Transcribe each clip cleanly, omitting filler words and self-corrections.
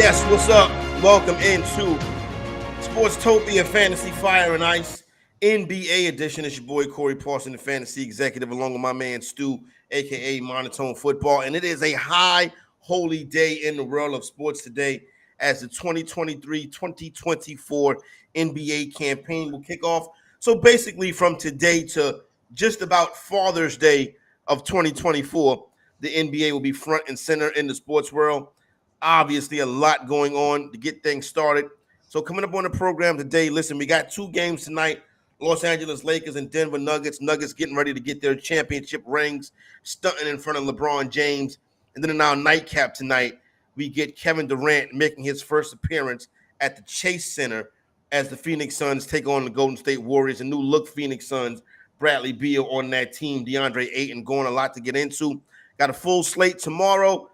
Yes, what's up? Welcome into Sportstopia Fantasy Fire and Ice NBA edition. It's your boy Corey Parson, the fantasy executive, along with my man Stu, aka Montone Football. And it is a high holy day in the world of sports today as the 2023-2024 NBA campaign will kick off. So basically from today to just about Father's Day of 2024, the NBA will be front and center in the sports world. Obviously, a lot going on to get things started. So coming up on the program today, listen, we got two games tonight. Los Angeles Lakers and Denver Nuggets. Nuggets getting ready to get their championship rings, stunting in front of LeBron James. And then in our nightcap tonight, we get Kevin Durant making his first appearance at the Chase Center as the Phoenix Suns take on the Golden State Warriors. A new look Phoenix Suns, Bradley Beal on that team, DeAndre Ayton going a lot to get into. Got a full slate tomorrow.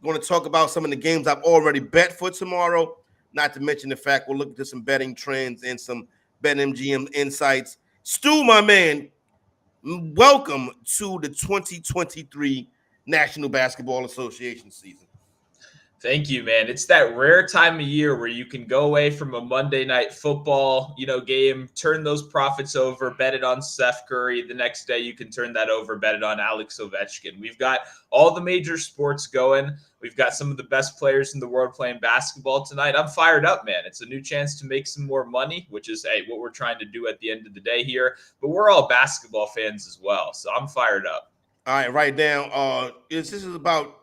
Going to talk about some of the games I've already bet for tomorrow, not to mention the fact we'll look into some betting trends and some BetMGM insights. Stu, my man, welcome to the 2023 National Basketball Association season. Thank you, man. It's that rare time of year where you can go away from a Monday night football, game, turn those profits over, bet it on Steph Curry. The next day you can turn that over, bet it on Alex Ovechkin. We've got all the major sports going. We've got some of the best players in the world playing basketball tonight. I'm fired up, man. It's a new chance to make some more money, which is what we're trying to do at the end of the day here. But we're all basketball fans as well, so I'm fired up. All right, right now, this is about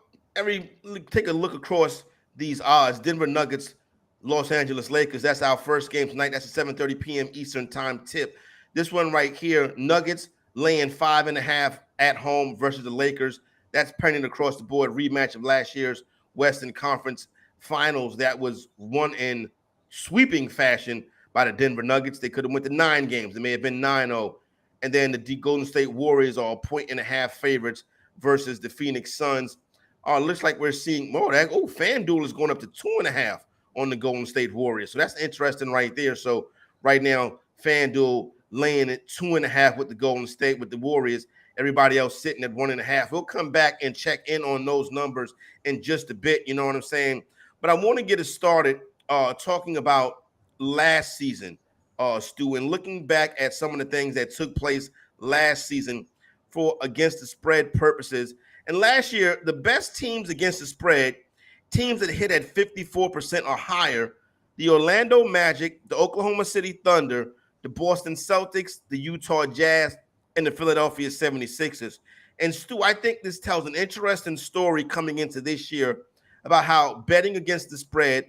take a look across these odds. Denver Nuggets, Los Angeles Lakers. That's our first game tonight. That's a 7:30 p.m. Eastern time tip. This one right here, Nuggets laying 5.5 at home versus the Lakers. That's pending across the board rematch of last year's Western Conference Finals that was won in sweeping fashion by the Denver Nuggets. They could have went to 9 games. It may have been 9-0. And then the Golden State Warriors are 1.5 favorites versus the Phoenix Suns. Looks like we're seeing more of that. FanDuel is going up to 2.5 on the Golden State Warriors. So that's interesting right there. So right now, FanDuel laying at 2.5 with the Golden State, with the Warriors. Everybody else sitting at 1.5. We'll come back and check in on those numbers in just a bit. You know what I'm saying? But I want to get us started talking about last season, Stu, and looking back at some of the things that took place last season for against the spread purposes. And last year, the best teams against the spread, teams that hit at 54% or higher, the Orlando Magic, the Oklahoma City Thunder, the Boston Celtics, the Utah Jazz, and the Philadelphia 76ers. And Stu, I think this tells an interesting story coming into this year about how betting against the spread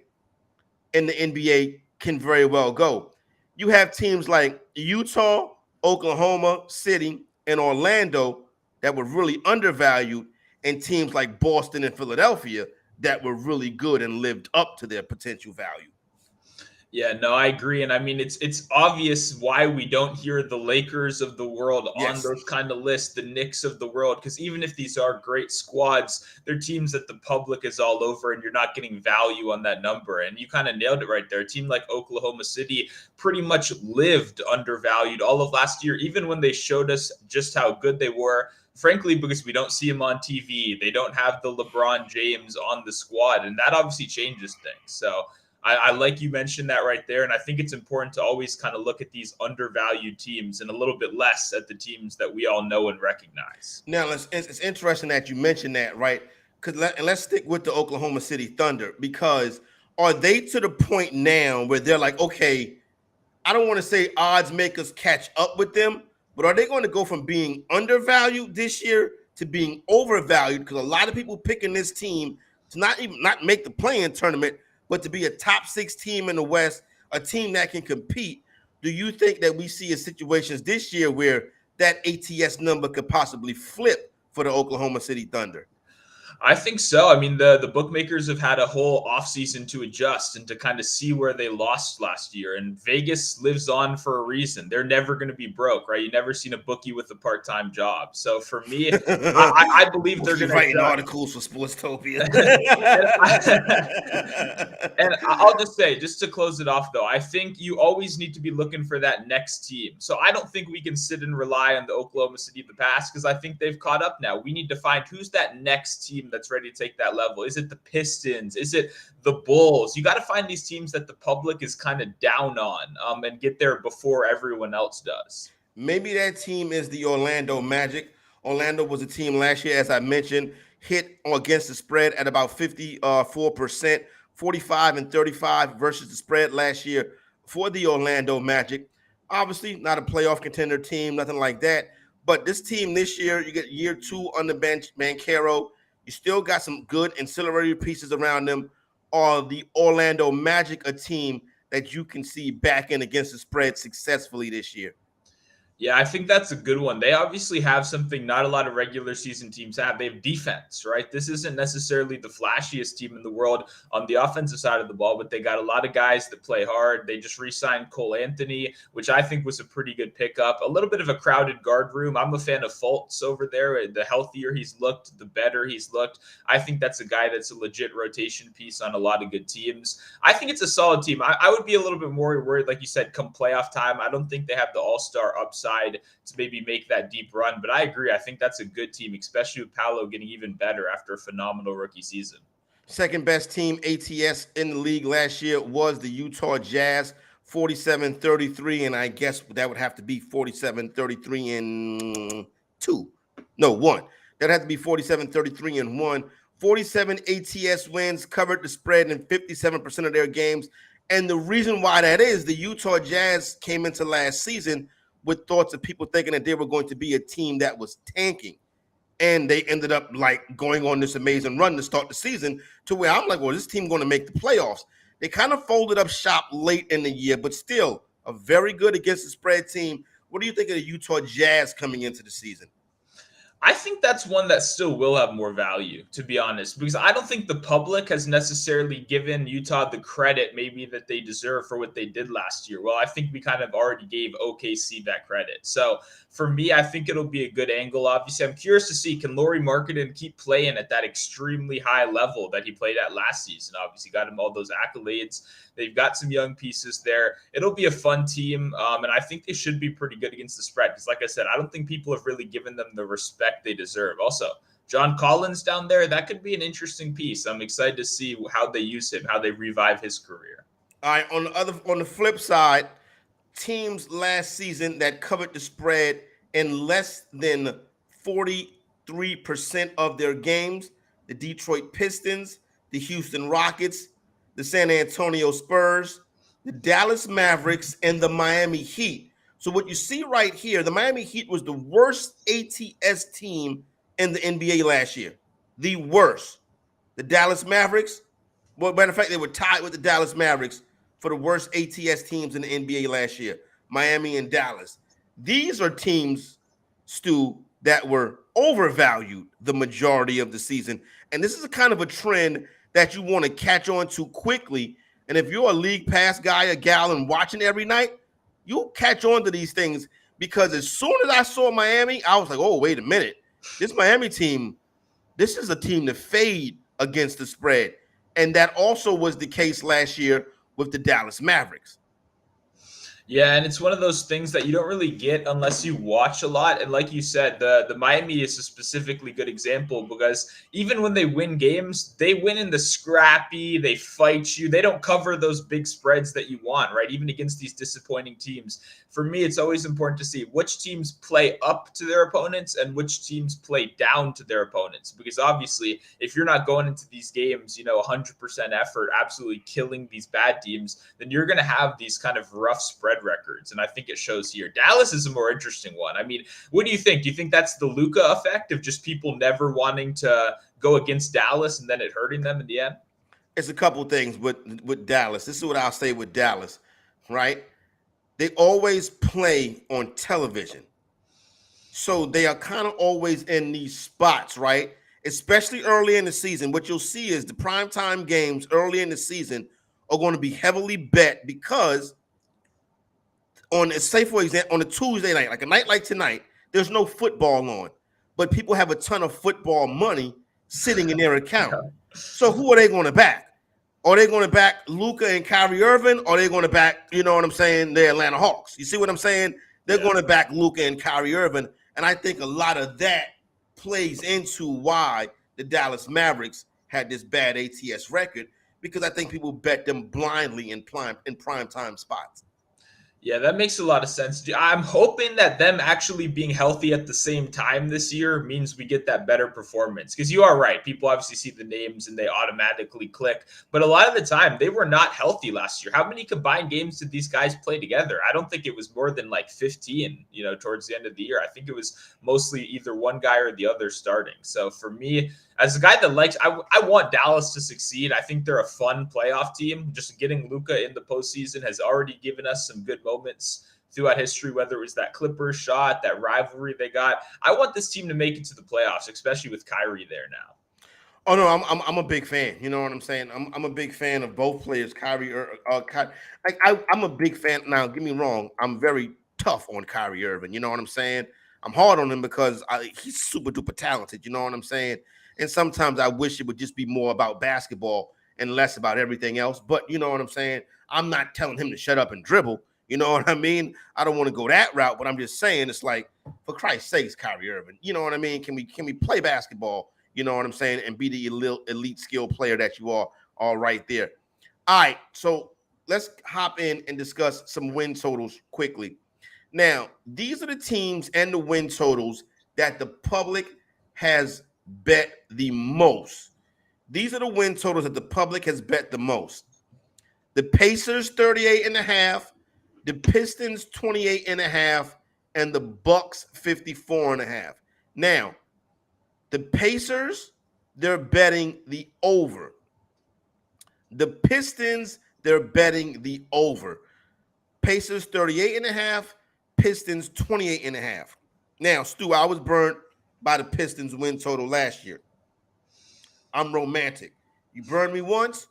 in the NBA can very well go. You have teams like Utah, Oklahoma City, and Orlando that were really undervalued, and teams like Boston and Philadelphia that were really good and lived up to their potential value. Yeah, no, I agree. And I mean, it's obvious why we don't hear the Lakers of the world on those kind of lists, the Knicks of the world, because even if these are great squads, they're teams that the public is all over and you're not getting value on that number. And you kind of nailed it right there. A team like Oklahoma City pretty much lived undervalued all of last year, even when they showed us just how good they were. Frankly, because we don't see them on TV. They don't have the LeBron James on the squad, and that obviously changes things. So I like you mentioned that right there, and I think it's important to always kind of look at these undervalued teams and a little bit less at the teams that we all know and recognize. Now, it's interesting that you mentioned that, right? Let's stick with the Oklahoma City Thunder, because are they to the point now where they're like, okay, I don't want to say odds makers catch up with them, but are they going to go from being undervalued this year to being overvalued? Because a lot of people picking this team to not make the play-in tournament, but to be a top 6 team in the West, a team that can compete. Do you think that we see situations this year where that ATS number could possibly flip for the Oklahoma City Thunder? I think so. I mean, the bookmakers have had a whole offseason to adjust and to kind of see where they lost last year. And Vegas lives on for a reason. They're never going to be broke, right? You never seen a bookie with a part-time job. So for me, I believe they're going to writing articles for Sportstopia. And I'll just say, just to close it off, though, I think you always need to be looking for that next team. So I don't think we can sit and rely on the Oklahoma City of the past, because I think they've caught up now. We need to find who's that next team team that's ready to take that level? Is it the Pistons? Is it the Bulls? You got to find these teams that the public is kind of down on and get there before everyone else does. Maybe that team is the Orlando Magic. Orlando was a team last year, as I mentioned, hit against the spread at about 54%, 45 and 35 versus the spread last year for the Orlando Magic. Obviously, not a playoff contender team, nothing like that. But this team this year, you get year 2 on the bench, Banchero. You still got some good ancillary pieces around them. Are the Orlando Magic a team that you can see back in against the spread successfully this year? Yeah, I think that's a good one. They obviously have something not a lot of regular season teams have. They have defense, right? This isn't necessarily the flashiest team in the world on the offensive side of the ball, but they got a lot of guys that play hard. They just re-signed Cole Anthony, which I think was a pretty good pickup. A little bit of a crowded guard room. I'm a fan of Fultz over there. The healthier he's looked, the better he's looked. I think that's a guy that's a legit rotation piece on a lot of good teams. I think it's a solid team. I would be a little bit more worried, like you said, come playoff time. I don't think they have the all-star upside to maybe make that deep run. But I agree. I think that's a good team, especially with Paolo getting even better after a phenomenal rookie season. Second best team ATS in the league last year was the Utah Jazz, 47-33, and I guess that would have to be 47-33 and 2. No, 1. That had to be 47-33 and 1. 47 ATS wins, covered the spread in 57% of their games. And the reason why that is, the Utah Jazz came into last season with thoughts of people thinking that they were going to be a team that was tanking. And they ended up like going on this amazing run to start the season to where I'm like, well, this team going to make the playoffs. They kind of folded up shop late in the year, but still a very good against the spread team. What do you think of the Utah Jazz coming into the season? I think that's one that still will have more value, to be honest, because I don't think the public has necessarily given Utah the credit maybe that they deserve for what they did last year. Well, I think we kind of already gave OKC that credit. So for me, I think it'll be a good angle. Obviously, I'm curious to see, can Lauri Markkanen keep playing at that extremely high level that he played at last season? Obviously, got him all those accolades. They've got some young pieces there. It'll be a fun team, and I think they should be pretty good against the spread because, like I said, I don't think people have really given them the respect they deserve. Also, John Collins down there, that could be an interesting piece. I'm excited to see how they use him, how they revive his career. All right, on the flip side, teams last season that covered the spread in less than 43% of their games, the Detroit Pistons, the Houston Rockets, the San Antonio Spurs, the Dallas Mavericks, and the Miami Heat. So what you see right here, the Miami Heat was the worst ATS team in the NBA last year. The worst. The Dallas Mavericks, well, matter of fact, they were tied with the Dallas Mavericks for the worst ATS teams in the NBA last year, Miami and Dallas. These are teams, Stu, that were overvalued the majority of the season. And this is a kind of a trend that you want to catch on to quickly. And if you're a league pass guy or gal and watching every night, you'll catch on to these things because as soon as I saw Miami, I was like, oh, wait a minute. This Miami team, this is a team to fade against the spread. And that also was the case last year with the Dallas Mavericks. Yeah, and it's one of those things that you don't really get unless you watch a lot. And like you said, the Miami is a specifically good example because even when they win games, they win in the scrappy, they fight you. They don't cover those big spreads that you want, right? Even against these disappointing teams. For me, it's always important to see which teams play up to their opponents and which teams play down to their opponents. Because obviously, if you're not going into these games, 100% effort, absolutely killing these bad teams, then you're going to have these kind of rough spread records. And I think it shows here. Dallas is a more interesting one. I mean, what do you think? Do you think that's the Luka effect of just people never wanting to go against Dallas and then it hurting them in the end? It's a couple things with Dallas. This is what I'll say with Dallas, right? They always play on television. So they are kind of always in these spots, right? Especially early in the season. What you'll see is the primetime games early in the season are going to be heavily bet because say for example, on a Tuesday night, like a night like tonight, there's no football on, but people have a ton of football money sitting in their account. So who are they going to back? Are they going to back Luka and Kyrie Irving? Or are they going to back, the Atlanta Hawks? You see what I'm saying? They're going to back Luka and Kyrie Irving. And I think a lot of that plays into why the Dallas Mavericks had this bad ATS record, because I think people bet them blindly in prime time spots. Yeah, that makes a lot of sense. I'm hoping that them actually being healthy at the same time this year means we get that better performance. Because you are right. People obviously see the names and they automatically click. But a lot of the time, they were not healthy last year. How many combined games did these guys play together? I don't think it was more than like 15, towards the end of the year. I think it was mostly either one guy or the other starting. So for me, as a guy that likes, I want Dallas to succeed. I think they're a fun playoff team. Just getting Luka in the postseason has already given us some good moments throughout history, whether it was that Clippers shot, that rivalry they got. I want this team to make it to the playoffs, especially with Kyrie there now. Oh no, I'm a big fan. You know what I'm saying? I'm a big fan of both players, Kyrie. I'm a big fan. Now, get me wrong. I'm very tough on Kyrie Irving. You know what I'm saying? I'm hard on him because he's super duper talented. You know what I'm saying? And sometimes I wish it would just be more about basketball and less about everything else. But you know what I'm saying? I'm not telling him to shut up and dribble. You know what I mean? I don't want to go that route, but I'm just saying, it's like, for Christ's sakes, Kyrie Irving. You know what I mean? Can we play basketball? You know what I'm saying? And be the elite skill player that you are, all right there. All right, so let's hop in and discuss some win totals quickly. Now, these are the teams and the win totals that the public has bet the most. These are the win totals that the public has bet the most. The Pacers 38.5, the Pistons 28.5, and the Bucks 54.5. Now, the Pacers, they're betting the over. The Pistons, they're betting the over. Pacers 38.5, Pistons 28.5. Now, Stu, I was burnt by the Pistons win total last year. I'm romantic. You burned me once,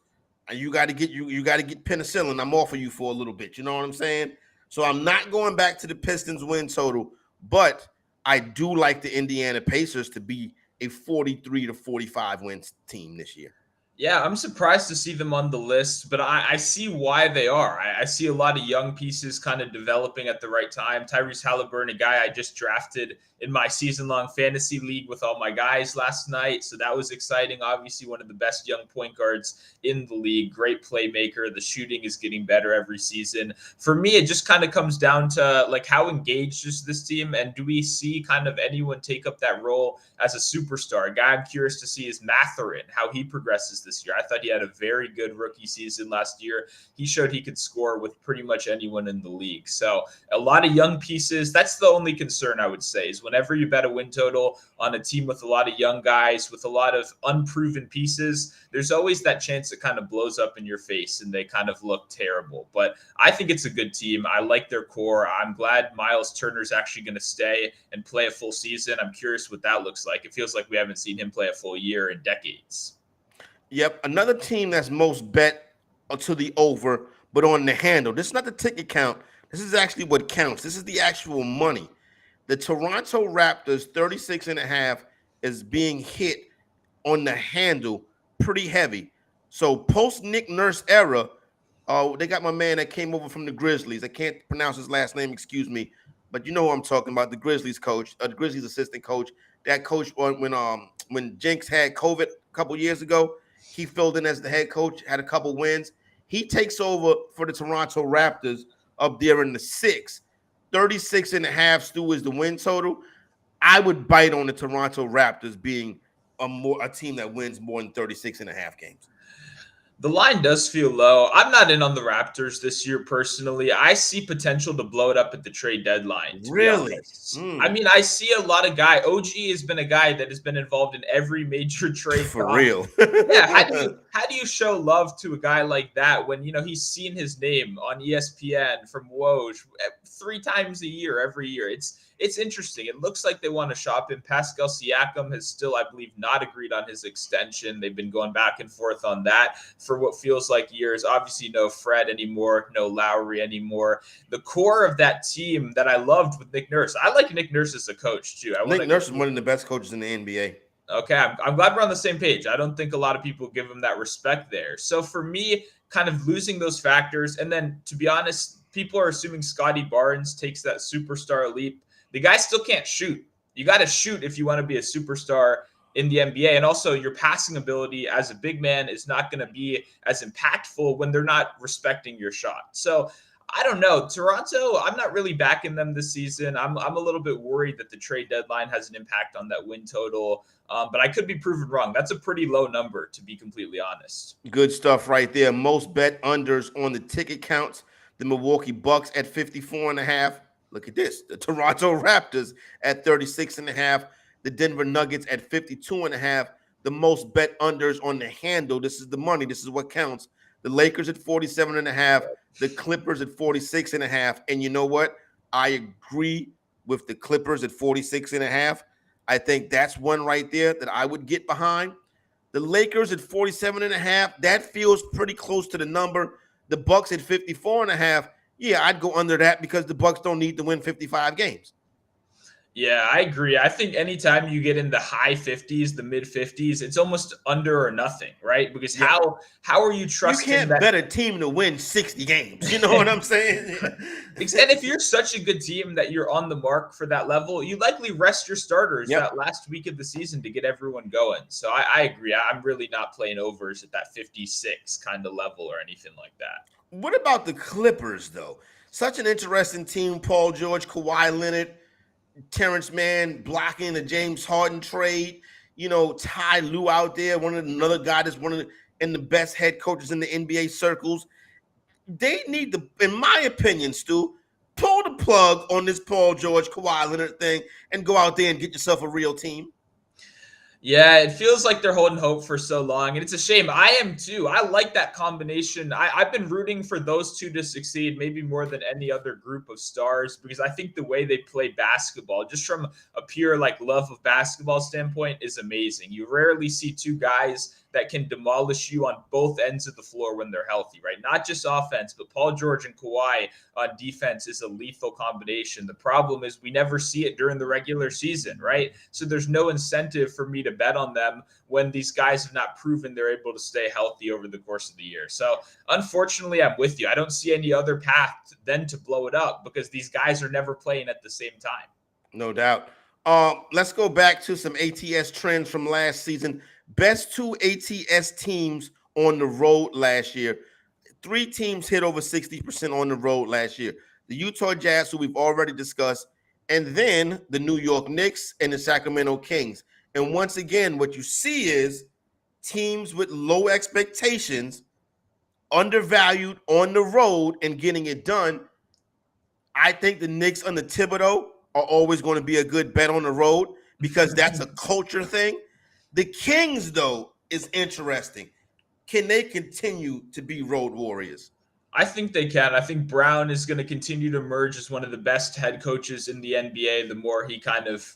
and you got to get penicillin. I'm off of you for a little bit. You know what I'm saying? So I'm not going back to the Pistons win total, but I do like the Indiana Pacers to be a 43 to 45 wins team this year. Yeah, I'm surprised to see them on the list, but I see why they are. I see a lot of young pieces kind of developing at the right time. Tyrese Halliburton, a guy I just drafted in my season-long fantasy league with all my guys last night, so that was exciting. Obviously, one of the best young point guards in the league. Great playmaker. The shooting is getting better every season. For me, it just kind of comes down to like how engaged is this team, and do we see kind of anyone take up that role as a superstar? A guy I'm curious to see is Mathurin, how he progresses this year. I thought he had a very good rookie season last year. He showed he could score with pretty much anyone in the league. So a lot of young pieces. That's the only concern I would say, is whenever you bet a win total on a team with a lot of young guys, with a lot of unproven pieces, there's always that chance it kind of blows up in your face and they kind of look terrible. But I think it's a good team. I like their core. I'm glad Miles Turner's actually going to stay and play a full season. I'm curious what that looks like. It feels like we haven't seen him play a full year in decades. Yep, another team that's most bet to the over, but on the handle. This is not the ticket count. This is actually what counts. This is the actual money. The Toronto Raptors 36.5 is being hit on the handle pretty heavy. So post Nick Nurse era, they got my man that came over from the Grizzlies. I can't pronounce his last name, excuse me, but you know who I'm talking about. The Grizzlies coach, the Grizzlies assistant coach. That coach when Jenks had COVID a couple years ago, he filled in as the head coach, had a couple wins. He takes over for the Toronto Raptors up there in the 36.5. Stu is the win total. I would bite on the Toronto Raptors being a team that wins more than 36.5 games. The line does feel low. I'm not in on the Raptors this year personally. I see potential to blow it up at the trade deadline. Really? I mean, I see a lot of guys. OG has been a guy that has been involved in every major trade. For real. Yeah. How do you show love to a guy like that when he's seen his name on ESPN from Woj 3 times a year every year? It's interesting. It looks like they want to shop him. Pascal Siakam has still, I believe, not agreed on his extension. They've been going back and forth on that for what feels like years. Obviously, no Fred anymore, no Lowry anymore. The core of that team that I loved with Nick Nurse. I like Nick Nurse as a coach, too. Nick Nurse is one of the best coaches in the NBA. Okay, I'm glad we're on the same page. I don't think a lot of people give him that respect there. So for me, kind of losing those factors, and then, to be honest, people are assuming Scotty Barnes takes that superstar leap. The guy still can't shoot. You got to shoot if you want to be a superstar in the NBA. And also your passing ability as a big man is not going to be as impactful when they're not respecting your shot. So I don't know. Toronto, I'm not really backing them this season. I'm a little bit worried that the trade deadline has an impact on that win total. But I could be proven wrong. That's a pretty low number, to be completely honest. Good stuff right there. Most bet unders on the ticket counts. The Milwaukee Bucks at 54.5. Look at this. The Toronto Raptors at 36.5. The Denver Nuggets at 52.5. The most bet unders on the handle. This is the money. This is what counts. The Lakers at 47.5. The Clippers at 46.5. And you know what? I agree with the Clippers at 46.5. I think that's one right there that I would get behind. The Lakers at 47.5. That feels pretty close to the number. The Bucks at 54.5. Yeah, I'd go under that because the Bucks don't need to win 55 games. Yeah, I agree. I think anytime you get in the high 50s, the mid 50s, it's almost under or nothing, right? Because how are you trusting you can't bet a team to win 60 games? You know what I'm saying? And if you're such a good team that you're on the mark for that level, you likely rest your starters that last week of the season to get everyone going. So I agree. I'm really not playing overs at that 56 kind of level or anything like that. What about the Clippers, though? Such an interesting team. Paul George, Kawhi Leonard, Terrence Mann blocking the James Harden trade. You know, Ty Lue out there, another guy that's one of the best head coaches in the NBA circles. They need to, in my opinion, Stu, pull the plug on this Paul George, Kawhi Leonard thing and go out there and get yourself a real team. Yeah, it feels like they're holding hope for so long, and it's a shame. I am too. I like that combination. I've been rooting for those two to succeed, maybe more than any other group of stars, because I think the way they play basketball, just from a pure love of basketball standpoint, is amazing. You rarely see two guys that can demolish you on both ends of the floor when they're healthy, right? Not just offense, but Paul George and Kawhi on defense is a lethal combination. The problem is we never see it during the regular season, right? So there's no incentive for me to bet on them when these guys have not proven they're able to stay healthy over the course of the year. So unfortunately, I'm with you. I don't see any other path than to blow it up because these guys are never playing at the same time. No doubt. Let's go back to some ATS trends from last season. Best two ATS teams on the road last year. 3 teams hit over 60% on the road last year. The Utah Jazz, who we've already discussed, and then the New York Knicks and the Sacramento Kings. And once again, what you see is teams with low expectations, undervalued on the road and getting it done. I think the Knicks under Thibodeau are always going to be a good bet on the road because that's a culture thing. The Kings, though, is interesting. Can they continue to be road warriors? I think they can. I think Brown is going to continue to emerge as one of the best head coaches in the NBA. The more he kind of,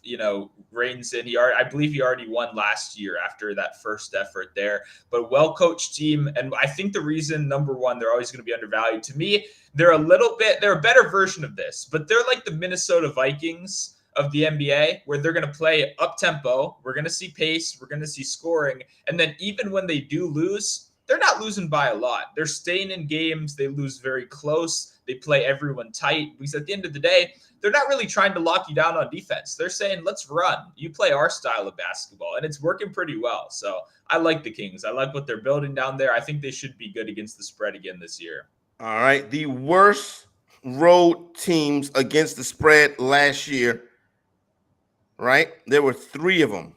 reigns in, I believe he already won last year after that first effort there. But well-coached team, and I think the reason, number one, they're always going to be undervalued. To me, they're a better version of this, but they're like the Minnesota Vikings of the NBA, where they're going to play up-tempo. We're going to see pace. We're going to see scoring. And then even when they do lose, they're not losing by a lot. They're staying in games. They lose very close. They play everyone tight because at the end of the day, they're not really trying to lock you down on defense. They're saying, let's run. You play our style of basketball, and it's working pretty well. So I like the Kings. I like what they're building down there. I think they should be good against the spread again this year. All right. The worst road teams against the spread last year, right? There were 3 of them.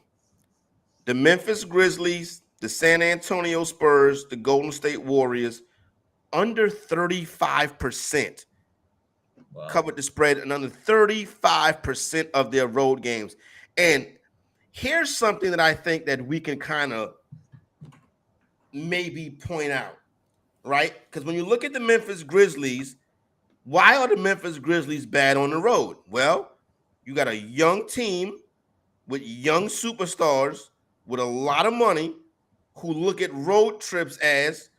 The Memphis Grizzlies, the San Antonio Spurs, the Golden State Warriors, under 35% covered the spread and under 35% of their road games. And here's something that I think that we can kind of maybe point out, right? Because when you look at the Memphis Grizzlies, why are the Memphis Grizzlies bad on the road? Well, you got a young team with young superstars with a lot of money who look at road trips as,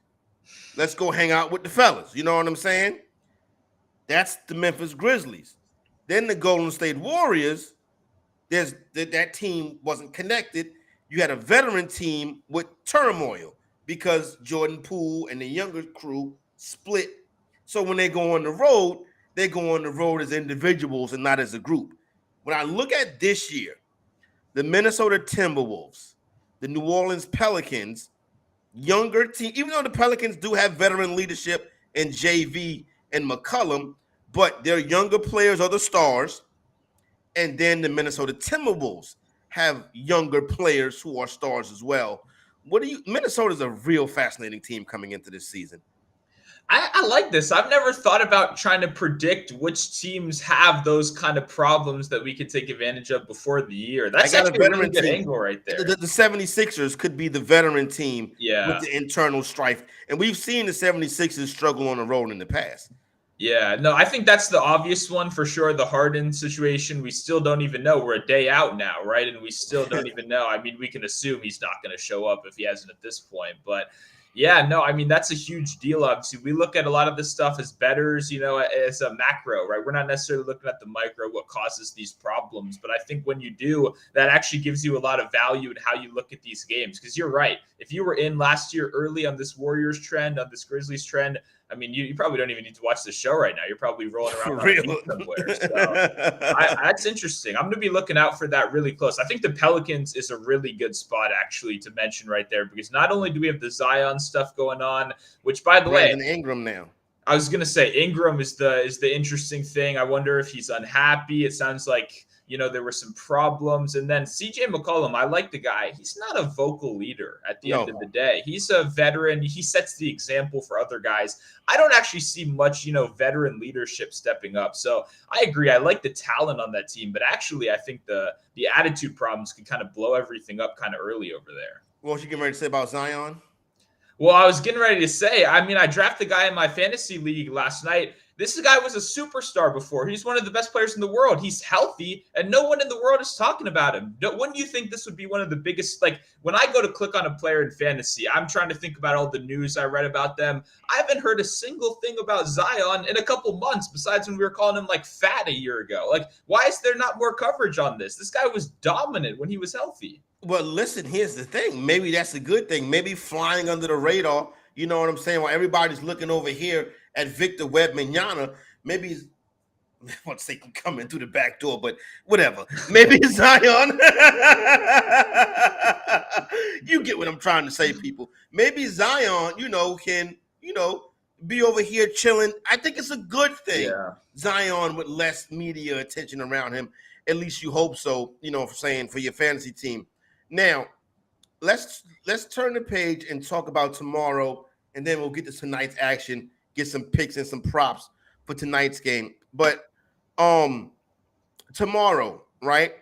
let's go hang out with the fellas. You know what I'm saying? That's the Memphis Grizzlies. Then the Golden State Warriors, that team wasn't connected. You had a veteran team with turmoil because Jordan Poole and the younger crew split. So when they go on the road as individuals and not as a group. When I look at this year, the Minnesota Timberwolves, the New Orleans Pelicans, younger team, even though the Pelicans do have veteran leadership in JV and McCollum, but their younger players are the stars. And then the Minnesota Timberwolves have younger players who are stars as well. Minnesota's a real fascinating team coming into this season. I like this. I've never thought about trying to predict which teams have those kind of problems that we could take advantage of before the year. That's actually a really good angle right there. The 76ers could be the veteran team with the internal strife. And we've seen the 76ers struggle on the road in the past. Yeah, no, I think that's the obvious one for sure. The Harden situation, we still don't even know. We're a day out now, right? And we still don't even know. I mean, we can assume he's not going to show up if he hasn't at this point. But yeah, no, I mean, that's a huge deal. Obviously, we look at a lot of this stuff as bettors, as a macro, right? We're not necessarily looking at the micro, what causes these problems. But I think when you do, that actually gives you a lot of value in how you look at these games. Because you're right. If you were in last year early on this Warriors trend, on this Grizzlies trend, I mean, you probably don't even need to watch the show right now. You're probably rolling around somewhere. So that's interesting. I'm going to be looking out for that really close. I think the Pelicans is a really good spot, actually, to mention right there, because not only do we have the Zion stuff going on, which, by the way, Ingram now. I was going to say Ingram is the interesting thing. I wonder if he's unhappy. It sounds like there were some problems. And then CJ McCollum, I like the guy. He's not a vocal leader at the end of the day. He's a veteran. He sets the example for other guys. I don't actually see much, veteran leadership stepping up. So I agree. I like the talent on that team. But actually, I think the attitude problems could kind of blow everything up kind of early over there. What was you getting ready to say about Zion? Well, I was getting ready to say, I mean, I drafted a guy in my fantasy league last night. This guy was a superstar before. He's one of the best players in the world. He's healthy, and no one in the world is talking about him. Wouldn't you think this would be one of the biggest? Like, when I go to click on a player in fantasy, I'm trying to think about all the news I read about them. I haven't heard a single thing about Zion in a couple months, besides when we were calling him, like, fat a year ago. Like, why is there not more coverage on this? This guy was dominant when he was healthy. Well, listen, here's the thing. Maybe that's a good thing. Maybe flying under the radar, you know what I'm saying? While everybody's looking over here at Victor Wembanyama, maybe he's, I want to say coming through the back door, but whatever. Maybe it's Zion. You get what I'm trying to say, people. Maybe Zion, can, be over here chilling. I think it's a good thing. Yeah. Zion with less media attention around him. At least you hope so, for your fantasy team. Now, let's turn the page and talk about tomorrow, and then we'll get to tonight's action, get some picks and some props for tonight's game. But tomorrow, right?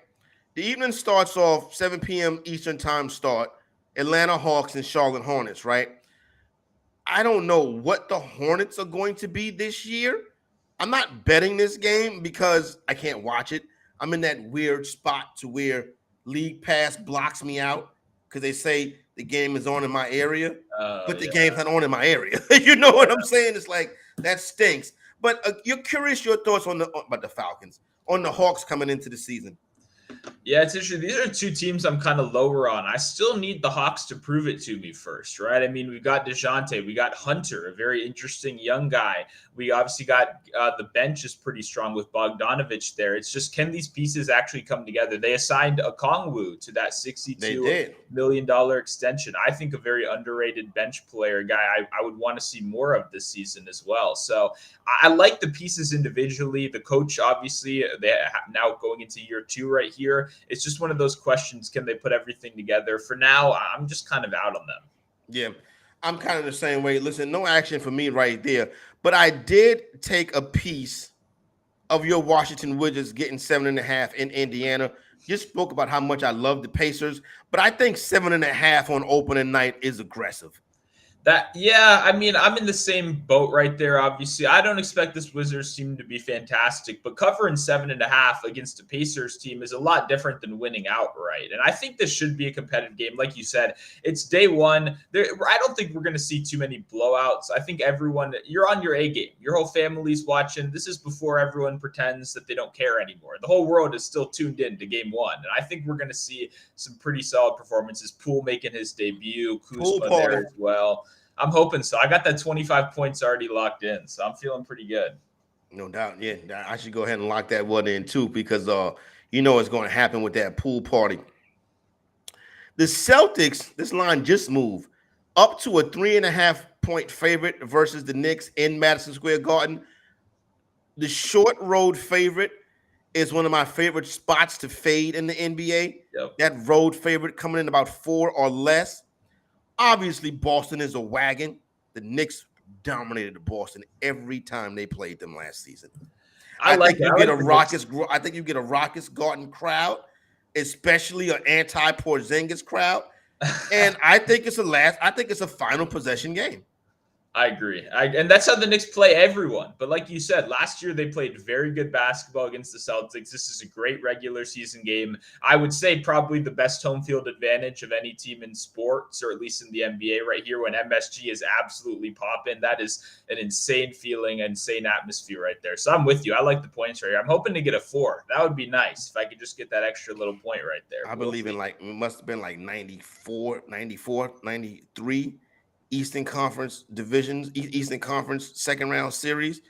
The evening starts off 7 p.m. Eastern time start, Atlanta Hawks and Charlotte Hornets, right? I don't know what the Hornets are going to be this year. I'm not betting this game because I can't watch it. I'm in that weird spot to where League Pass blocks me out because they say the game is on in my area, but the game's not on in my area. You know what I'm saying? It's like, that stinks. But you're curious your thoughts about the Falcons, on the Hawks coming into the season. Yeah, it's interesting. These are two teams I'm kind of lower on. I still need the Hawks to prove it to me first, right? I mean, we've got DeJounte. We got Hunter, a very interesting young guy. We obviously got the bench is pretty strong with Bogdanovich there. It's just, can these pieces actually come together? They assigned Okongwu to that $62 million extension. I think a very underrated bench player, guy I would want to see more of this season as well. So I like the pieces individually. The coach, obviously, they now going into year 2 right here. It's just one of those questions. Can they put everything together? For now, I'm just kind of out on them. Yeah, I'm kind of the same way. Listen, no action for me right there. But I did take a piece of your Washington Wizards getting 7.5 in Indiana. Just spoke about how much I love the Pacers, but I think 7.5 on opening night is aggressive. I mean, I'm in the same boat right there, obviously. I don't expect this Wizards team to be fantastic, but covering 7.5 against a Pacers team is a lot different than winning outright. And I think this should be a competitive game. Like you said, it's day one. I don't think we're going to see too many blowouts. I think you're on your A game. Your whole family's watching. This is before everyone pretends that they don't care anymore. The whole world is still tuned in to game one. And I think we're going to see some pretty solid performances. Poole making his debut, Kuzma there as well. I'm hoping so. I got that 25 points already locked in, so I'm feeling pretty good. No doubt. Yeah, I should go ahead and lock that one in too, because you know what's going to happen with that pool party. The Celtics, this line just moved up to a 3.5-point favorite versus the Knicks in Madison Square Garden. The short road favorite is one of my favorite spots to fade in the NBA. Yep. That road favorite coming in about 4 or less. Obviously, Boston is a wagon. The Knicks dominated Boston every time they played them last season. I think you get a raucous Garden crowd, especially an anti-Porzingis crowd. And I think it's a final possession game. I agree. And that's how the Knicks play everyone. But like you said, last year they played very good basketball against the Celtics. This is a great regular season game. I would say probably the best home field advantage of any team in sports, or at least in the NBA right here when MSG is absolutely popping. That is an insane feeling, insane atmosphere right there. So I'm with you. I like the points right here. I'm hoping to get a 4. That would be nice if I could just get that extra little point right there. I believe in it must have been like 94, 93. Eastern Conference divisions, Eastern Conference second round series.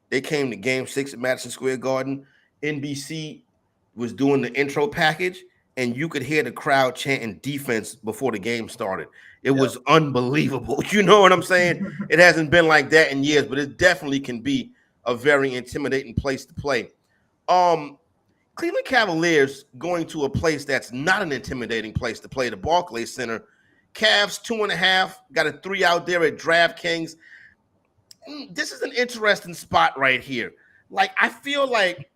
They came to Game 6 at Madison Square Garden. NBC was doing the intro package, and you could hear the crowd chanting defense before the game started. It was unbelievable. You know what I'm saying? It hasn't been like that in years, but it definitely can be a very intimidating place to play. Cleveland Cavaliers going to a place that's not an intimidating place to play, the Barclays Center. Cavs 2.5, got a 3 out there at DraftKings. This is an interesting spot right here. Like, I feel like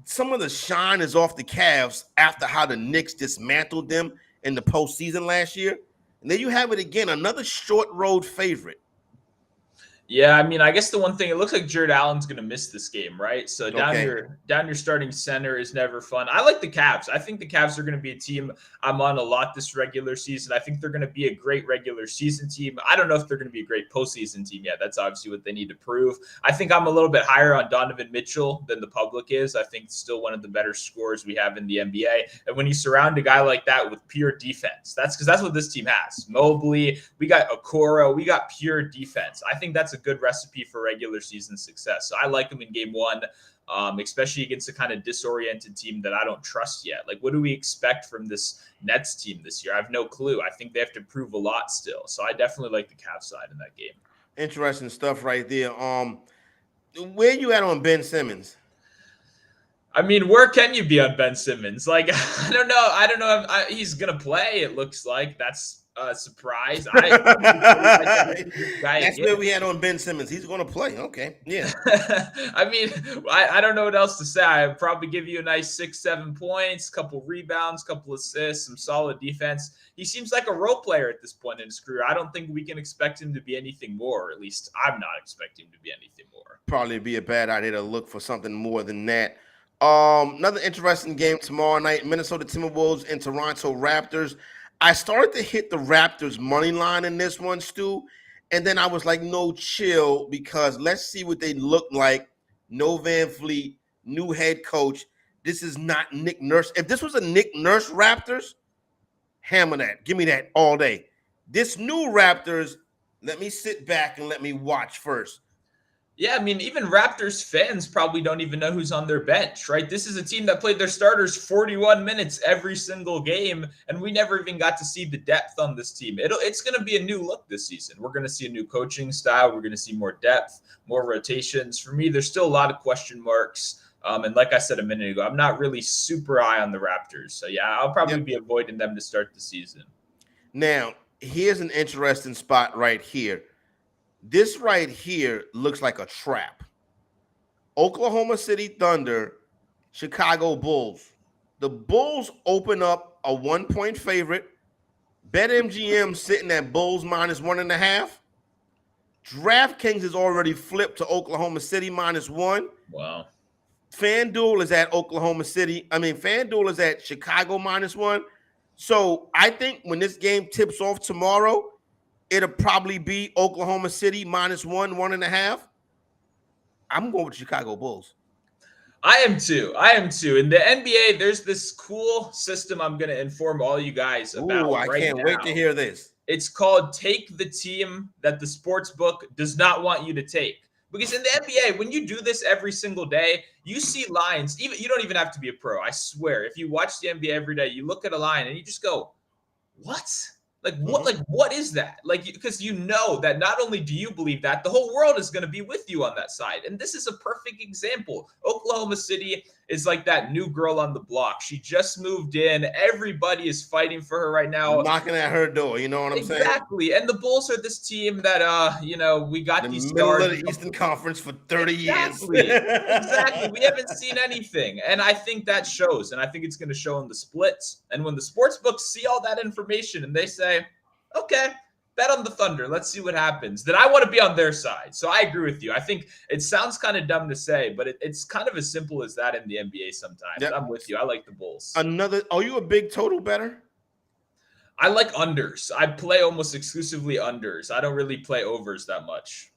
some of the shine is off the Cavs after how the Knicks dismantled them in the postseason last year. And then you have it again, another short road favorite. Yeah, I mean, I guess the one thing, it looks like Jared Allen's going to miss this game, right? So down your starting center is never fun. I like the Cavs. I think the Cavs are going to be a team I'm on a lot this regular season. I think they're going to be a great regular season team. I don't know if they're going to be a great postseason team yet. That's obviously what they need to prove. I think I'm a little bit higher on Donovan Mitchell than the public is. I think still one of the better scorers we have in the NBA. And when you surround a guy like that with pure defense, that's what this team has. Mobley, we got Okoro, we got pure defense. I think that's a good recipe for regular season success. So I like them in game 1, especially against a kind of disoriented team that I don't trust yet. Like, what do we expect from this Nets team this year? I have no clue. I think they have to prove a lot still. So I definitely like the Cavs side in that game. Interesting stuff right there. Where you at on Ben Simmons? I mean, where can you be on Ben Simmons? Like, I don't know if he's going to play. It looks like that's surprise. That's where we had on Ben Simmons. He's going to play. Okay. Yeah. I mean, I don't know what else to say. I'd probably give you a nice 6-7 points, couple rebounds, couple assists, some solid defense. He seems like a role player at this point in his career. I don't think we can expect him to be anything more. Or at least I'm not expecting him to be anything more. Probably be a bad idea to look for something more than that. Another interesting game tomorrow night, Minnesota Timberwolves and Toronto Raptors. I started to hit the Raptors money line in this one, Stu, and then I was like, no, chill, because let's see what they look like. No Van Fleet, new head coach. This is not Nick Nurse. If this was a Nick Nurse Raptors, hammer that. Give me that all day. This new Raptors, let me sit back and let me watch first. Yeah, I mean, even Raptors fans probably don't even know who's on their bench, right? This is a team that played their starters 41 minutes every single game, and we never even got to see the depth on this team. It's going to be a new look this season. We're going to see a new coaching style. We're going to see more depth, more rotations. For me, there's still a lot of question marks. And like I said a minute ago, I'm not really super high on the Raptors. So, yeah, I'll probably be avoiding them to start the season. Now, here's an interesting spot right here. This right here looks like a trap. Oklahoma City Thunder, Chicago Bulls. The Bulls open up a 1-point favorite. BetMGM sitting at Bulls -1.5. DraftKings is already flipped to Oklahoma City -1. Wow. FanDuel is at FanDuel is at Chicago -1. So I think when this game tips off tomorrow, it'll probably be Oklahoma City -1.5. I'm going with Chicago Bulls. I am too. In the NBA, there's this cool system I'm going to inform all you guys about. I can't wait to hear this. It's called Take the Team That the Sportsbook Does Not Want You to Take. Because in the NBA, when you do this every single day, you see lines. You don't even have to be a pro. I swear. If you watch the NBA every day, you look at a line and you just go, what? What is that? Because you know that not only do you believe that, the whole world is going to be with you on that side. And this is a perfect example. Oklahoma City is like that new girl on the block. She just moved in. Everybody is fighting for her right now. Knocking at her door, you know what I'm saying? Exactly. And the Bulls are this team that we got the these middle stars of the Eastern Conference for 30 exactly. years. Exactly. We haven't seen anything. And I think that shows. And I think it's going to show in the splits. And when the sports books see all that information and they say, okay, bet on the Thunder. Let's see what happens. Then I want to be on their side. So I agree with you. I think it sounds kind of dumb to say, but it's kind of as simple as that in the NBA sometimes. Yep. I'm with you. I like the Bulls. Are you a big total bettor? I like unders. I play almost exclusively unders. I don't really play overs that much.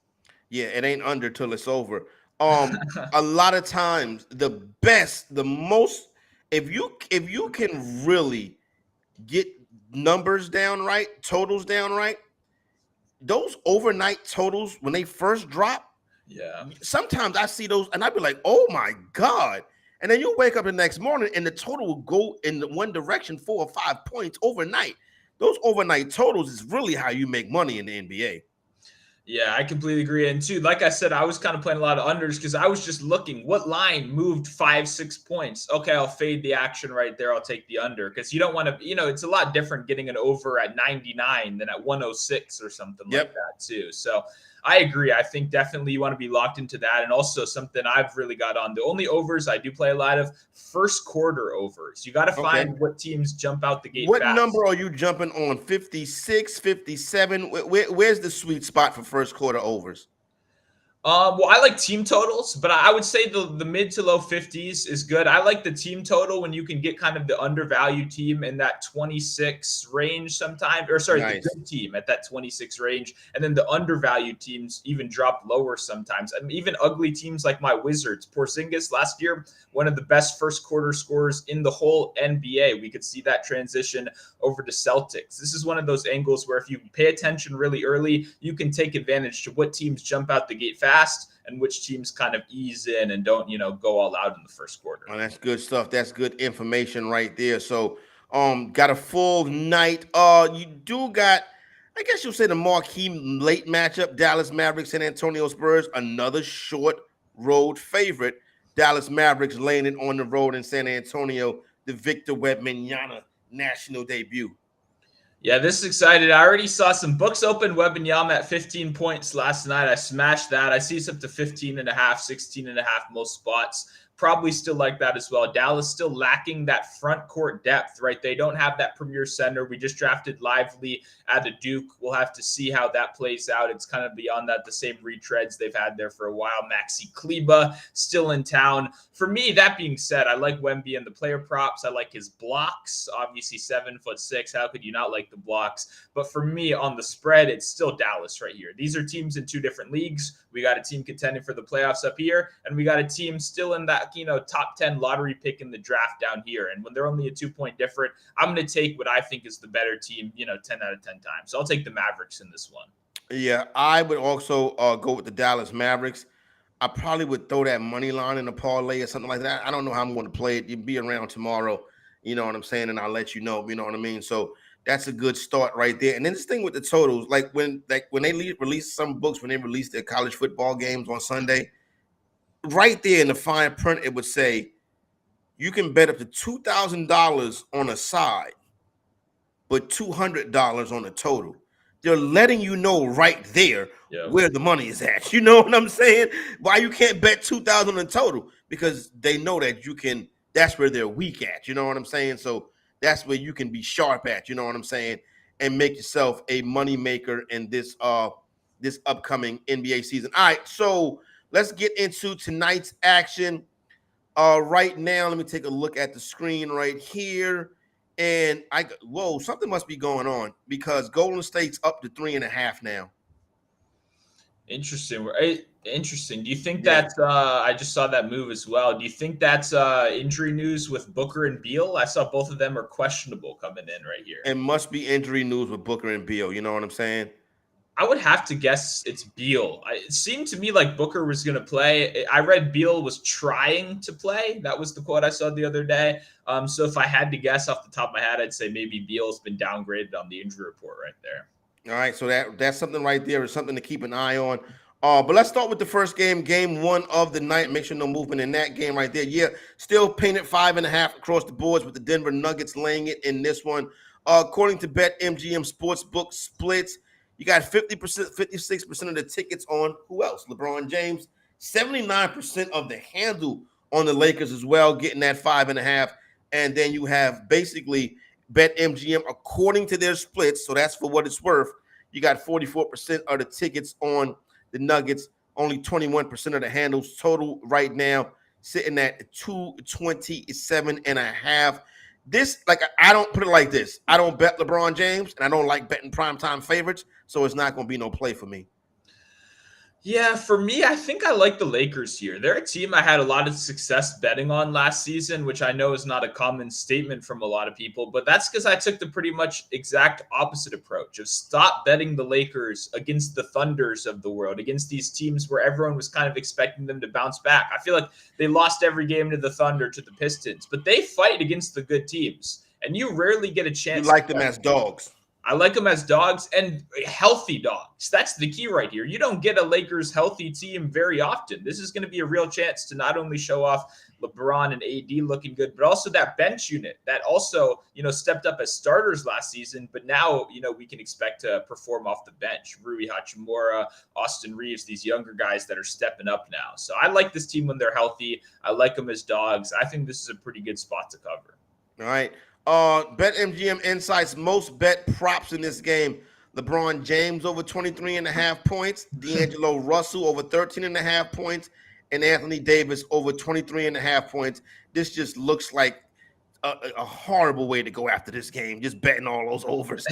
Yeah, it ain't under till it's over. A lot of times the most, if you can really get numbers down right, totals down right, those overnight totals when they first drop, yeah, sometimes I see those and I'd be like, oh my God. And then you'll wake up the next morning and the total will go in one direction 4 or 5 points overnight. Those overnight totals is really how you make money in the NBA. Yeah, I completely agree. And too, like I said, I was kind of playing a lot of unders because I was just looking what line moved 5-6 points. Okay, I'll fade the action right there. I'll take the under because you don't want to, it's a lot different getting an over at 99 than at 106 or something like that too. So I agree. I think definitely you want to be locked into that. And also something I've really got on. The only overs I do play a lot of first quarter overs. You got to find what teams jump out the gate What fast. number are you jumping on? 56, 57? Where's the sweet spot for first quarter overs? Well, I like team totals, but I would say the mid to low 50s is good. I like the team total when you can get kind of the undervalued team in that 26 range sometimes, or sorry, the good team at that 26 range. And then the undervalued teams even drop lower sometimes. I mean, even ugly teams like my Wizards, Porzingis last year, one of the best first quarter scorers in the whole NBA. We could see that transition over to Celtics. This is one of those angles where if you pay attention really early, you can take advantage to what teams jump out the gate fast and which teams kind of ease in and don't, go all out in the first quarter. Oh, that's good stuff. That's good information right there. So, got a full night. You do got, I guess you'll say the marquee late matchup, Dallas Mavericks, San Antonio Spurs, another short road favorite. Dallas Mavericks laying it on the road in San Antonio, the Victor Wembanyama national debut. Yeah, this is excited. I already saw some books open. Wembanyama at 15 points last night. I smashed that. I see it's up to 15 and a half, 16 and a half most spots. Probably still like that as well. Dallas still lacking that front court depth, right? They don't have that premier center. We just drafted Lively out of Duke. We'll have to see how that plays out. It's kind of beyond that, the same retreads they've had there for a while. Maxi Kleba still in town. For me, that being said, I like Wemby and the player props. I like his blocks. Obviously, 7'6". How could you not like the blocks? But for me, on the spread, it's still Dallas right here. These are teams in two different leagues. We got a team contending for the playoffs up here, and we got a team still in that, top 10 lottery pick in the draft down here. And when they're only a 2-point different, I'm going to take what I think is the better team, 10 out of 10 times. So I'll take the Mavericks in this one. Yeah, I would also go with the Dallas Mavericks. I probably would throw that money line in a parlay or something like that. I don't know how I'm going to play it. You'll be around tomorrow, you know what I'm saying, and I'll let you know, you know what I mean? So that's a good start right there. And then this thing with the totals, like when they release some books, when they release their college football games on Sunday, right there in the fine print, it would say you can bet up to $2,000 on a side, but $200 on a total. They're letting you know right there where the money is at. You know what I'm saying? Why you can't bet $2,000 on total? Because they know that you can. That's where they're weak at. You know what I'm saying? So that's where you can be sharp at. You know what I'm saying? And make yourself a money maker in this upcoming NBA season. All right, so let's get into tonight's action. Right now, let me take a look at the screen right here. And something must be going on because Golden State's up to 3.5 now. Interesting. Do you think that's I just saw that move as well. Do you think that's injury news with Booker and Beal? I saw both of them are questionable coming in right here. It must be injury news with Booker and Beal. You know what I'm saying? I would have to guess it's Beal. It seemed to me like Booker was going to play. I read Beal was trying to play. That was the quote I saw the other day. So if I had to guess off the top of my head, I'd say maybe Beal's been downgraded on the injury report right there. All right, so that's something right there is something to keep an eye on. But let's start with the first game, game one of the night. Make sure no movement in that game right there. Yeah, still painted 5.5 across the boards with the Denver Nuggets laying it in this one. According to BetMGM Sportsbook splits, you got 50%, 56% of the tickets on who else? LeBron James. 79% of the handle on the Lakers as well, getting that 5.5. And then you have basically BetMGM, according to their splits, so that's for what it's worth. You got 44% of the tickets on the Nuggets, only 21% of the handles total right now, sitting at 227.5. This, like, I don't put it like this. I don't bet LeBron James, and I don't like betting primetime favorites, so it's not going to be no play for me. Yeah, for me, I think I like the Lakers here. They're a team I had a lot of success betting on last season, which I know is not a common statement from a lot of people, but that's because I took the pretty much exact opposite approach of stop betting the Lakers against the Thunders of the world, against these teams where everyone was kind of expecting them to bounce back. I feel like they lost every game to the Thunder, to the Pistons, but they fight against the good teams, and you rarely get a chance. You like them as dogs. I like them as dogs and healthy dogs. That's the key right here. You don't get a Lakers healthy team very often. This is going to be a real chance to not only show off LeBron and AD looking good, but also that bench unit that also, stepped up as starters last season. But now, we can expect to perform off the bench. Rui Hachimura, Austin Reeves, these younger guys that are stepping up now. So I like this team when they're healthy. I like them as dogs. I think this is a pretty good spot to cover. All right. BetMGM Insights most bet props in this game. LeBron James over 23.5 points, D'Angelo Russell over 13.5 points, and Anthony Davis over 23.5 points. This just looks like a horrible way to go after this game, just betting all those overs.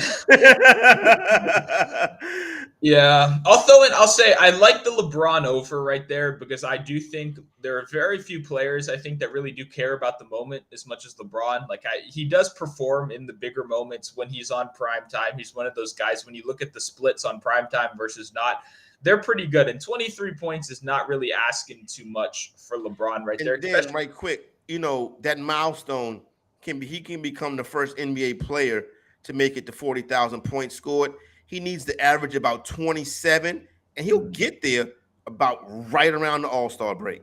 Yeah, I'll say I like the LeBron over right there because I do think there are very few players I think that really do care about the moment as much as LeBron. He does perform in the bigger moments when he's on prime time. He's one of those guys when you look at the splits on prime time versus not, they're pretty good. And 23 points is not really asking too much for LeBron right there. And then right quick, that milestone he can become the first NBA player to make it to 40,000 points scored. He needs to average about 27, and he'll get there about right around the All-Star break.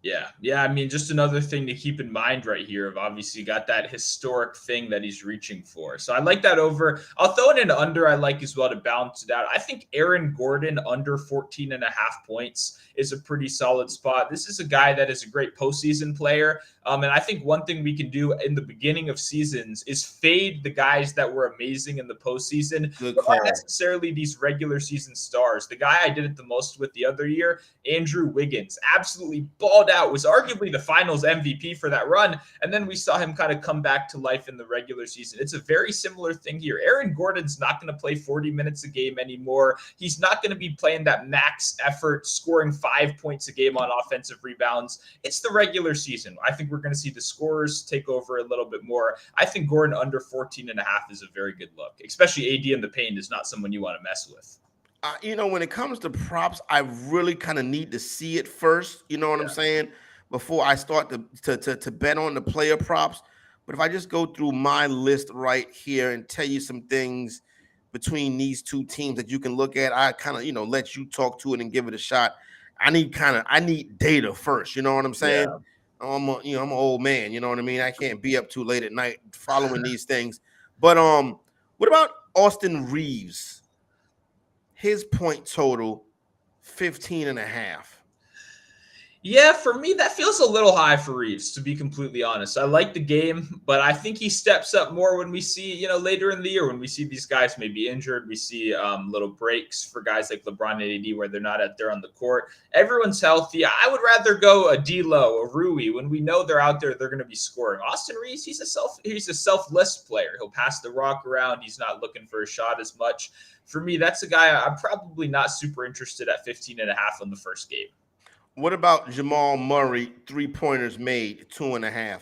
Yeah. I mean, just another thing to keep in mind right here of obviously got that historic thing that he's reaching for. So I like that over. I'll throw in an under I like as well to balance it out. I think Aaron Gordon under 14.5 points is a pretty solid spot. This is a guy that is a great postseason player. And I think one thing we can do in the beginning of seasons is fade the guys that were amazing in the postseason. Not necessarily these regular season stars. The guy I did it the most with the other year, Andrew Wiggins, absolutely balled out, was arguably the finals MVP for that run. And then we saw him kind of come back to life in the regular season. It's a very similar thing here. Aaron Gordon's not going to play 40 minutes a game anymore. He's not going to be playing that max effort, scoring 5 points a game on offensive rebounds. It's the regular season. I think we're going to see the scorers take over a little bit more. I think Gordon under 14.5 is a very good look, especially AD in the paint is not someone you want to mess with. When it comes to props, I really kind of need to see it first. You know what I'm saying? Before I start to bet on the player props. But if I just go through my list right here and tell you some things between these two teams that you can look at, I kind of, let you talk to it and give it a shot. I need data first. You know what I'm saying? Yeah. I'm an old man. You know what I mean? I can't be up too late at night following these things. But what about Austin Reeves? His point total, 15.5. Yeah, for me, that feels a little high for Reeves, to be completely honest. I like the game, but I think he steps up more when we see, later in the year, when we see these guys maybe injured. We see little breaks for guys like LeBron and AD where they're not out there on the court. Everyone's healthy. I would rather go a D'Lo, a Rui. When we know they're out there, they're going to be scoring. Austin Reeves, he's a selfless player. He'll pass the rock around. He's not looking for a shot as much. For me, that's a guy I'm probably not super interested at 15.5 on the first game. What about Jamal Murray, 3-pointers made, 2.5?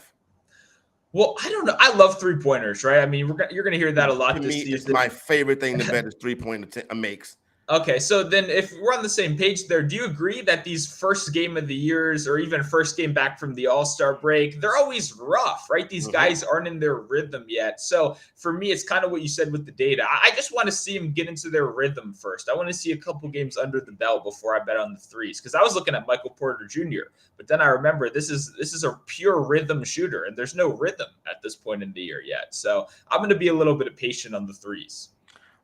Well, I don't know. I love 3-pointers, right? I mean, you're going to hear that a lot to this me, season. It's my favorite thing to bet is 3-pointer makes. Okay, so then if we're on the same page there, do you agree that these first game of the years or even first game back from the All-Star break, they're always rough, right? These guys aren't in their rhythm yet. So for me, it's kind of what you said with the data. I just want to see them get into their rhythm first. I want to see a couple games under the belt before I bet on the threes, because I was looking at Michael Porter Jr., but then I remember this is a pure rhythm shooter, and there's no rhythm at this point in the year yet. So I'm going to be a little bit patient on the threes.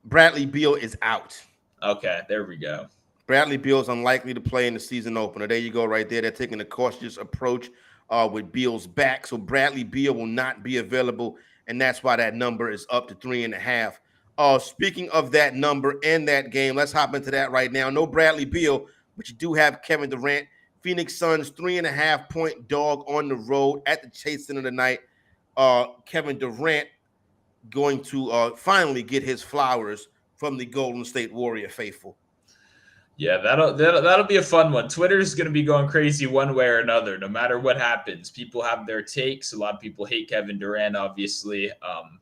Bradley Beal is out. Okay, there we go. Bradley Beal is unlikely to play in the season opener. There you go, right there. They're taking a cautious approach with Beal's back. So Bradley Beal will not be available, and that's why that number is up to 3.5. Speaking of that number and that game, let's hop into that right now. No Bradley Beal, but you do have Kevin Durant. Phoenix Suns 3.5-point dog on the road at the Chase Center tonight. Kevin Durant going to finally get his flowers from the Golden State Warrior faithful. Yeah, that'll be a fun one. Twitter's going to be going crazy one way or another, no matter what happens. People have their takes. A lot of people hate Kevin Durant, obviously.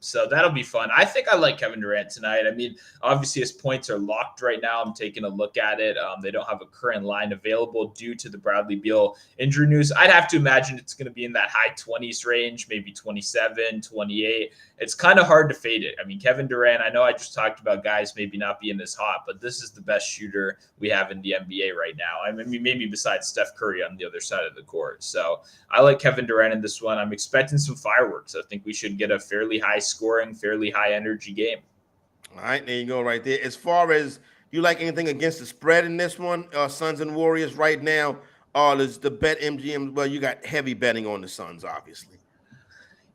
So that'll be fun. I think I like Kevin Durant tonight. I mean, obviously his points are locked right now. I'm taking a look at it. They don't have a current line available due to the Bradley Beal injury news. I'd have to imagine it's going to be in that high 20s range, maybe 27, 28. It's kind of hard to fade it. I mean, Kevin Durant, I know I just talked about guys maybe not being this hot, but this is the best shooter we have in the NBA right now. I mean, maybe besides Steph Curry on the other side of the court. So I like Kevin Durant in this one. I'm expecting some fireworks. I think we should get a fairly high scoring, fairly high energy game. All right, there you go right there. As far as, do you like anything against the spread in this one? Suns and Warriors right now. There's the bet MGM. Well, you got heavy betting on the Suns, obviously.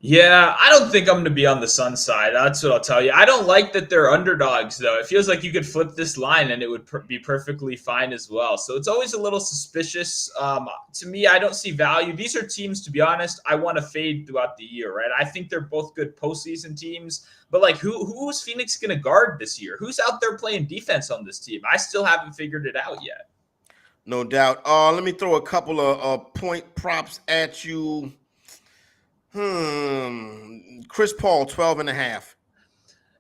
Yeah, I don't think I'm going to be on the Sun side. That's what I'll tell you. I don't like that they're underdogs, though. It feels like you could flip this line and it would be perfectly fine as well. So it's always a little suspicious. To me, I don't see value. These are teams, to be honest, I want to fade throughout the year, right? I think they're both good postseason teams. But, like, who's Phoenix going to guard this year? Who's out there playing defense on this team? I still haven't figured it out yet. No doubt. Let me throw a couple of point props at you. Chris Paul, 12.5.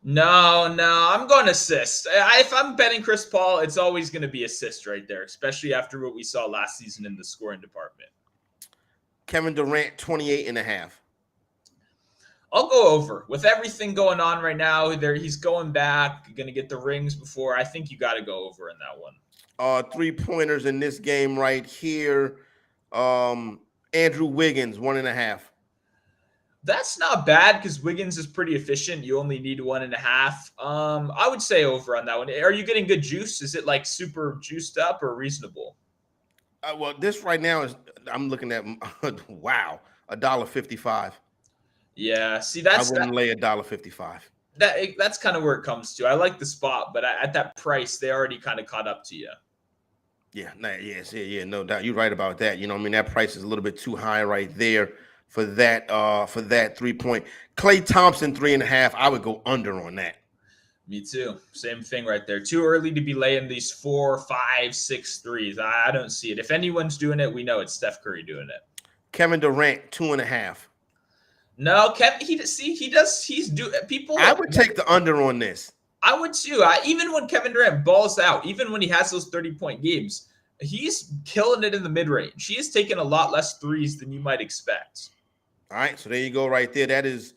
No, I'm going assist. If I'm betting Chris Paul, it's always going to be assist right there, especially after what we saw last season in the scoring department. Kevin Durant, 28.5. I'll go over. With everything going on right now, he's going back, going to get the rings before. I think you got to go over in that one. 3-pointers in this game right here. Andrew Wiggins, 1.5. That's not bad because Wiggins is pretty efficient. You only need 1.5. I would say over on that one. Are you getting good juice? Is it like super juiced up or reasonable? Well, this right now is, I'm looking at, wow, $1.55. Yeah, see, I wouldn't lay $1.55. That's kind of where it comes to. I like the spot, but at that price, they already kind of caught up to you. Yeah, no doubt. You're right about that. You know, I mean, that price is a little bit too high right there for that 3-point. Klay Thompson, 3.5. I would go under on that. Me too. Same thing right there. Too early to be laying these 4, 5, 6 threes. I don't see it. If anyone's doing it, we know it's Steph Curry doing it. Kevin Durant, 2.5. No, Kevin. People. I would take the under on this. I would too. Even when Kevin Durant balls out, even when he has those 30-point games, he's killing it in the mid-range. He is taking a lot less threes than you might expect. All right, so there you go right there. That is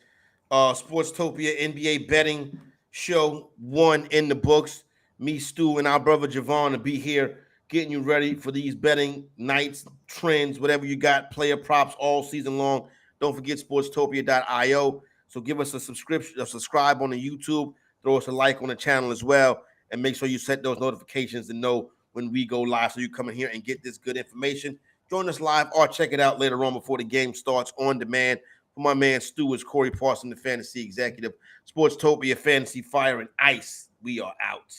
Sportstopia NBA betting show 1 in the books. Me, Stu, and our brother Javon will be here getting you ready for these betting nights, trends, whatever you got, player props all season long. Don't forget sportstopia.io. So give us a subscribe on the YouTube. Throw us a like on the channel as well. And make sure you set those notifications to know when we go live so you come in here and get this good information. Join us live or check it out later on before the game starts on demand. For my man Stu is Corey Parson, the fantasy executive. Sportstopia, Fantasy Fire and Ice. We are out.